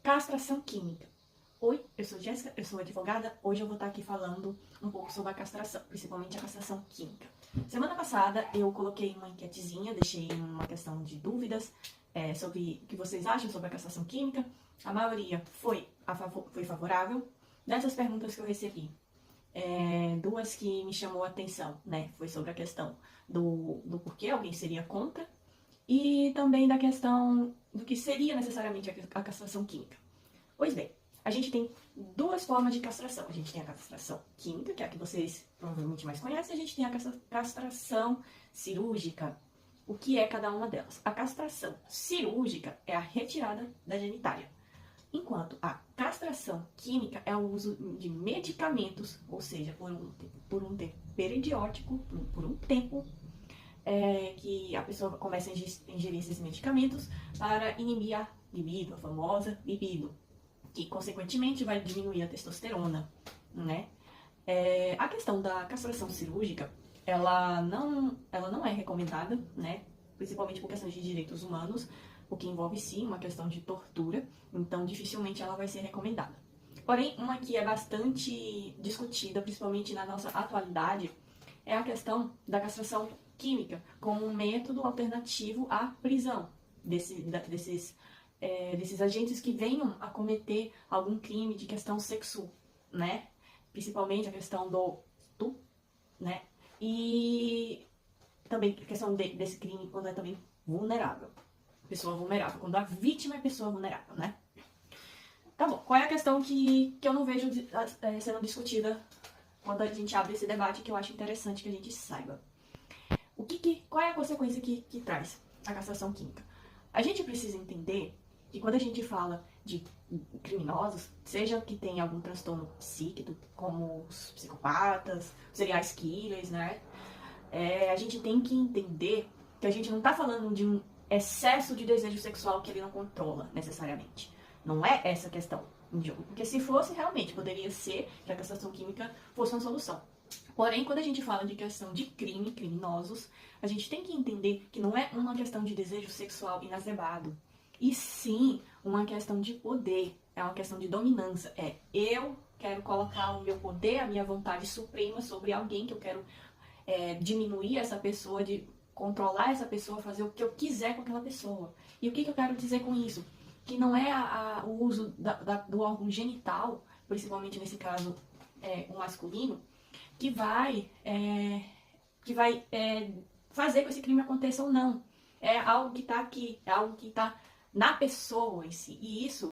Castração química. Oi, eu sou Jéssica, eu sou advogada. Hoje eu vou estar aqui falando um pouco sobre a castração, principalmente a castração química. Semana passada eu coloquei uma enquetezinha, deixei uma questão de dúvidas sobre o que vocês acham sobre a castração química. A maioria foi favorável. Dessas perguntas que eu recebi, duas que me chamou a atenção, né? Foi sobre a questão do porquê alguém seria contra e também da questão do que seria necessariamente a castração química. Pois bem, a gente tem duas formas de castração. A gente tem a castração química, que é a que vocês provavelmente mais conhecem, e a gente tem a castração cirúrgica. O que é cada uma delas? A castração cirúrgica é a retirada da genitália, enquanto a castração química é o uso de medicamentos, ou seja, por um tempo periódico, por um tempo, que a pessoa começa a ingerir esses medicamentos para inibir a libido, a famosa libido, que consequentemente vai diminuir a testosterona, né? A questão da castração cirúrgica, ela não é recomendada, né? Principalmente por questões de direitos humanos, o que envolve sim uma questão de tortura, então dificilmente ela vai ser recomendada. Porém, uma que é bastante discutida, principalmente na nossa atualidade, é a questão da castração química como um método alternativo à prisão desses agentes que venham a cometer algum crime de questão sexual, né? Principalmente a questão do estupro, né? E também a questão desse crime quando é também vulnerável. Pessoa vulnerável, quando a vítima é pessoa vulnerável, né? Tá bom, qual é a questão que eu não vejo sendo discutida quando a gente abre esse debate, que eu acho interessante que a gente saiba? Qual é a consequência que traz a castração química? A gente precisa entender que quando a gente fala de criminosos, seja que tenha algum transtorno psíquico, como os psicopatas, serial killers, né? A gente tem que entender que a gente não tá falando de um excesso de desejo sexual que ele não controla, necessariamente. Não é essa a questão em jogo. Porque se fosse, realmente, poderia ser que a castração química fosse uma solução. Porém, quando a gente fala de questão de criminosos, a gente tem que entender que não é uma questão de desejo sexual inazebado, e sim uma questão de poder, é uma questão de dominância. Eu quero colocar o meu poder, a minha vontade suprema sobre alguém, que eu quero diminuir essa pessoa, de controlar essa pessoa, fazer o que eu quiser com aquela pessoa. E o que eu quero dizer com isso? Que não é o uso do órgão genital, principalmente nesse caso o masculino, que vai fazer com que esse crime aconteça ou não. É algo que está aqui, é algo que está na pessoa em si. E isso